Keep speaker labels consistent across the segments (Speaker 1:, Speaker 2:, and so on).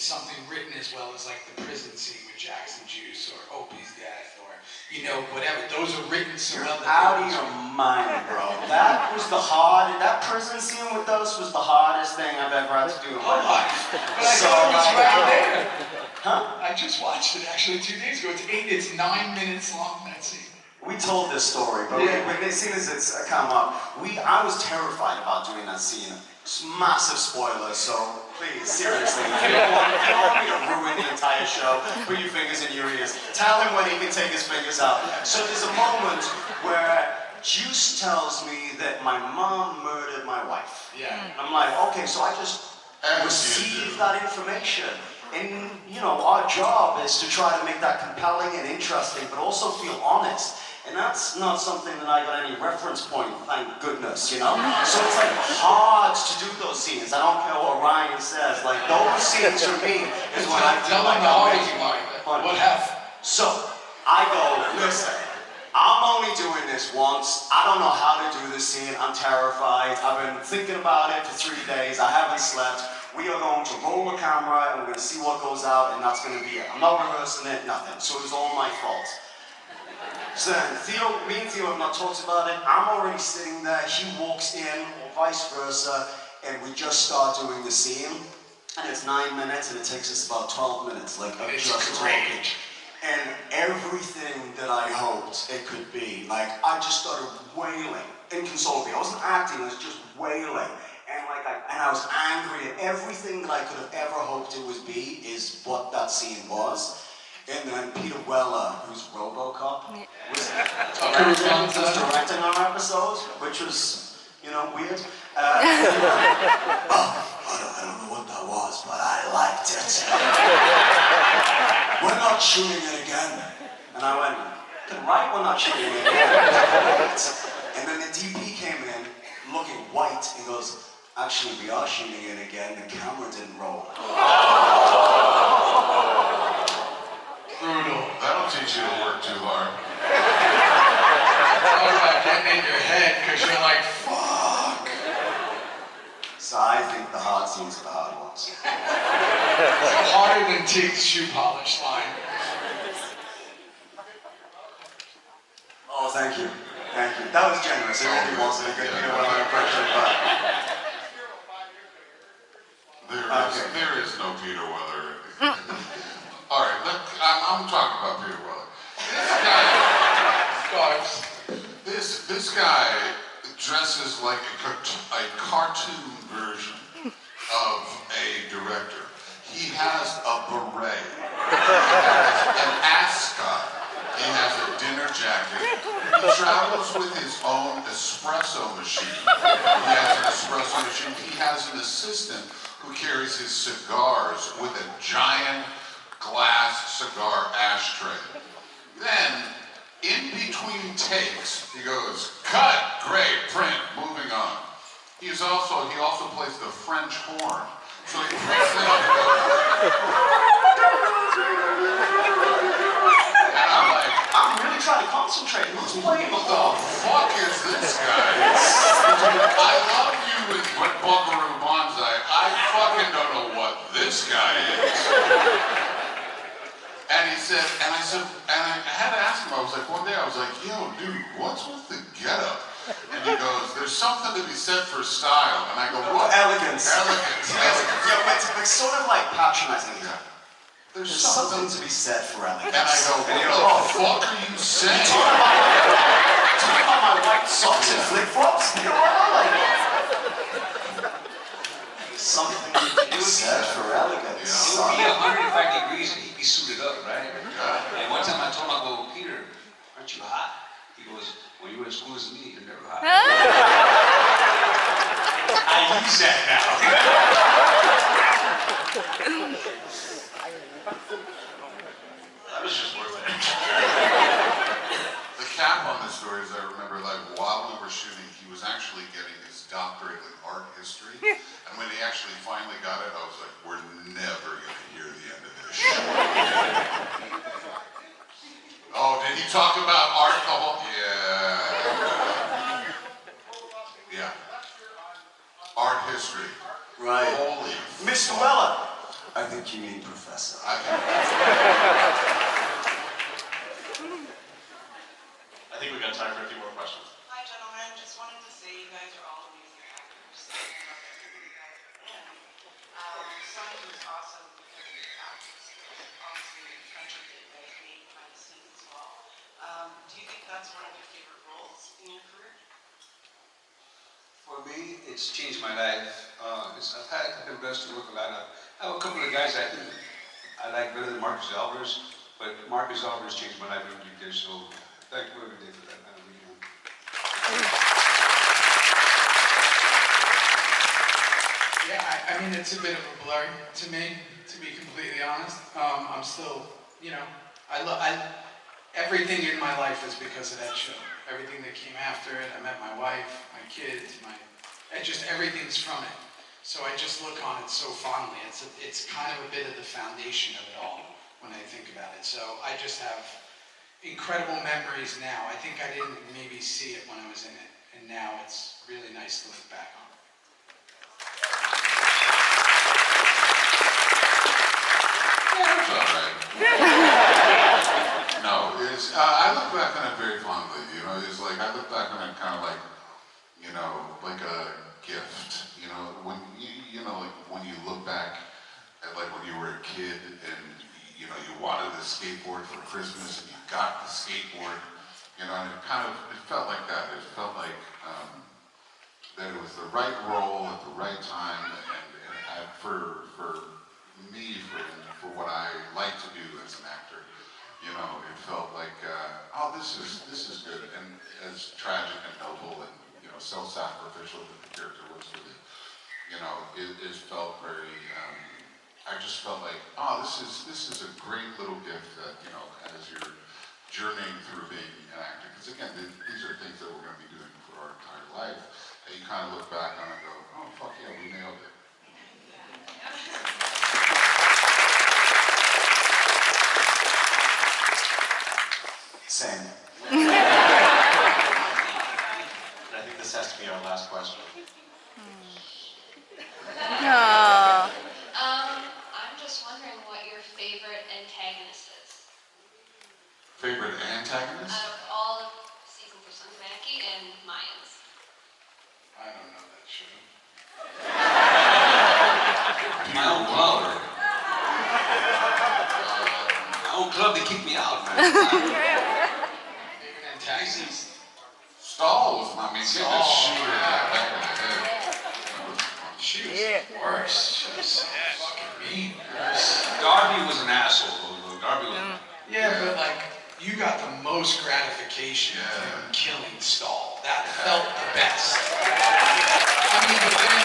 Speaker 1: something written as well as like the prison scene with Jackson Juice or Opie's death or, you know, whatever. Those are written so well.
Speaker 2: You're out of your mind, bro. That was that prison scene with us was the hardest thing I've ever had to do in my life.
Speaker 1: But I thought it was right there.
Speaker 2: Huh?
Speaker 1: I just watched it actually 2 days ago. It's 9 minutes long, that scene.
Speaker 2: We told this story, but as soon as it's come up, I was terrified about doing that scene. Massive spoilers, so please, seriously, if you don't want me to ruin the entire show, put your fingers in your ears. Tell him when he can take his fingers out. So there's a moment where Juice tells me that my mom murdered my wife.
Speaker 1: Yeah.
Speaker 2: I'm like, okay, so I just received that information. And, you know, our job is to try to make that compelling and interesting, but also feel honest. And that's not something that I got any reference point, thank goodness, you know? So it's like hard to do those scenes. I don't care what Ryan says. Like, those scenes for me is when I feel like I'm making fun.
Speaker 1: What happened?
Speaker 2: So, I go, listen, I'm only doing this once. I don't know how to do this scene. I'm terrified. I've been thinking about it for 3 days. I haven't slept. We are going to roll the camera and we're going to see what goes out, and that's going to be it. I'm not rehearsing it, nothing. So it was all my fault. So then, me and Theo have not talked about it. I'm already sitting there. He walks in, or vice versa, and we just start doing the scene. And it's 9 minutes, and it takes us about 12 minutes, like of just talking. And everything that I hoped it could be, like I just started wailing inconsolably. I wasn't acting; I was just wailing. And I was angry at everything that I could have ever hoped it would be is what that scene was. And then Peter Weller, who's RoboCop, was directing our episode, which was, you know, weird. I don't know what that was, but I liked it. We're not shooting it again. And I went, right, we're not shooting it again. And then the DP came in, looking white, and goes, actually, we are shooting it again. The camera didn't roll.
Speaker 3: Brutal. That'll teach you to work too hard.
Speaker 1: Talk about getting in your head because you're like, fuck.
Speaker 2: So I think the hard scenes are the hard ones.
Speaker 1: Harder than Tig's shoe polish line.
Speaker 2: Oh, thank you. Thank you. That was generous. It really wasn't a good impression, but...
Speaker 3: There is no Peter Weller. All right, I'm talking about Peter Weller. This guy dresses like a cartoon version of a director. He has a beret. He has an ascot. He has a dinner jacket. He travels with his own espresso machine. He has an espresso machine. He has an assistant who carries his cigars with a giant glass cigar ashtray. Then, in between takes, he goes, cut, great, print, moving on. He also plays the French horn. So he plays it up. And I'm like,
Speaker 2: I'm really trying to concentrate. Who's playing
Speaker 3: what the fuck is this guy? I love you with Buckaroo Banzai. I fucking don't know what this guy is. And he said, and I had to ask him, I was like, one day I was like, yo, dude, what's with the getup? And he goes, there's something to be said for style. And I go, what?
Speaker 2: Elegance.
Speaker 3: Elegance.
Speaker 2: Yeah, it's sort of like patronizing.
Speaker 3: Yeah.
Speaker 2: There's something to be said for elegance.
Speaker 3: And I go, what the fuck are you saying?
Speaker 2: Talking about my white socks and flip-flops? You know what I like? Something to be said for elegance.
Speaker 4: It would be 105 degrees and he'd be suited up, right?
Speaker 3: Yeah.
Speaker 4: And one time I told him, I go, Peter, aren't you hot? He goes, when you were as cool as me, you're never hot. I use that now.
Speaker 3: That was just worth it. The cap on this story is I remember, like, while we were shooting, he was actually getting his doctorate in art history. And when he actually finally got it, I was like, we're never going to hear the end of this shit. Oh, did he talk about art the whole? Yeah. Yeah. Art history.
Speaker 2: Right.
Speaker 3: Holy
Speaker 2: Mr. Weller, I think you mean professor.
Speaker 3: I
Speaker 5: think we got time for a few more questions.
Speaker 6: Hi, gentlemen. Just wanted to say you guys are all amazing actors. I love everything you guys are in. Sonny was awesome because of the acting skills. Obviously, the friendship that you guys made behind the scenes as well. Do you think that's one of your favorite roles in your career?
Speaker 4: For me, it's changed my life. I've been blessed to work a lot. I have a couple of guys I think I like better than Marcus Alvarez, but Marcus Alvarez changed my life every day, so thank you every day for that. I really am.
Speaker 1: Yeah, I mean, it's a bit of a blur to me, to be completely honest. I'm still, you know, everything in my life is because of that show. Everything that came after it, I met my wife, my kids, everything's from it. So I just look on it so fondly. It's kind of a bit of the foundation of it all when I think about it. So I just have incredible memories now. I think I didn't maybe see it when I was in it, and now it's really nice to look back on.
Speaker 3: That's all right. No, I look back on it very fondly. You know, it's like I look back on it kind of like, you know, like a gift. You know, like when you look back at like when you were a kid and you know you wanted a skateboard for Christmas and you got the skateboard. You know, and it felt like that. It felt like that it was the right role at the right time, and it had for me for what I like to do as an actor. You know, it felt like, oh, this is good, and as tragic and noble and, you know, self-sacrificial that the character was really, you know, it felt very, I just felt like, oh, this is a great little gift that, you know, as you're journeying through being an actor, because again, these are things that we're going to be doing for our entire life, and you kind of look back on it and go, oh, fuck yeah, we nailed it.
Speaker 2: Same. And I think this has to be our last question.
Speaker 7: I'm just wondering what your favorite antagonist is.
Speaker 3: Favorite antagonist?
Speaker 7: Out of all of seasons of Sunbanky and Mayans.
Speaker 1: I don't know that show.
Speaker 4: My own club. My own club, they kicked me out, man.
Speaker 1: Favorite antagonist?
Speaker 3: Stahl was, I mean, getting a shooter
Speaker 1: yeah.
Speaker 3: back in the head.
Speaker 1: She was worse. She was fucking mean.
Speaker 4: Darby was an asshole. Darby was.
Speaker 1: Yeah, but like, you got the most gratification of him killing Stahl. That felt the best. I mean, but then,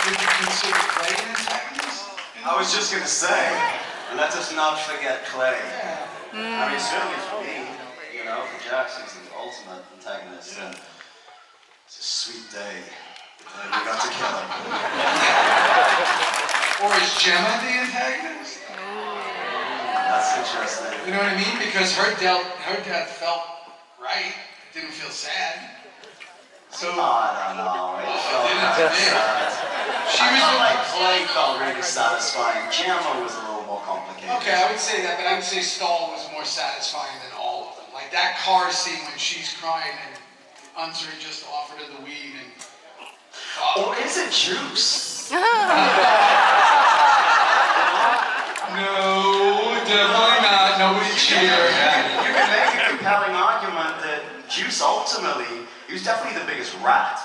Speaker 1: would you consider Clay an antagonist?
Speaker 2: I was just going to say, let us not forget Clay.
Speaker 1: Yeah.
Speaker 2: I mean, certainly for me, you know, for Jackson's the ultimate antagonist, and it's a sweet day. We got to kill him.
Speaker 1: Or is Gemma the antagonist?
Speaker 2: That's interesting.
Speaker 1: You know what I mean? Because her death felt right. It didn't feel sad. So
Speaker 2: I don't know. It felt
Speaker 1: didn't
Speaker 2: kind of
Speaker 1: to me.
Speaker 2: sad.
Speaker 1: She
Speaker 2: I
Speaker 1: was
Speaker 2: felt like Clay felt really satisfying. Gemma was a little more complicated.
Speaker 1: okay, I would say that, but I would say Stahl was more satisfying than all of them. Like that car scene when she's crying and Unsuri just offered her the weed and.
Speaker 2: Or is it Juice?
Speaker 1: No, definitely not. Nobody cheer.
Speaker 2: You can make a compelling argument that Juice ultimately, he was definitely the biggest rat.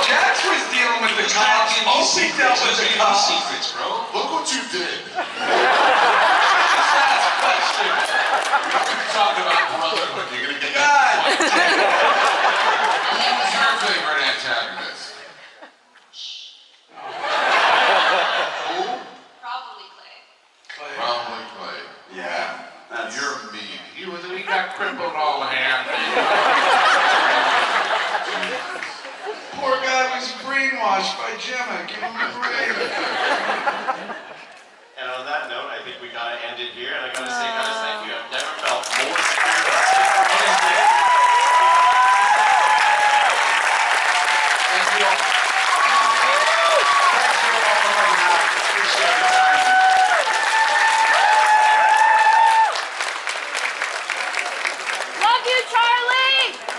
Speaker 1: Jax was dealing with the cops. Opie dealt with the cops.
Speaker 4: Secrets, bro.
Speaker 3: Look what you did.
Speaker 1: Question.
Speaker 3: Talk about brotherhood. You're gonna get
Speaker 1: God.
Speaker 3: Who's your favorite antagonist? Who?
Speaker 7: Probably Clay.
Speaker 1: Clay.
Speaker 3: Probably Clay.
Speaker 2: Yeah, that's...
Speaker 3: You're mean. He got crippled all the hand.
Speaker 1: Poor guy was brainwashed by Gemma. Give him a break.
Speaker 5: And on that note, I
Speaker 8: you, Charlie!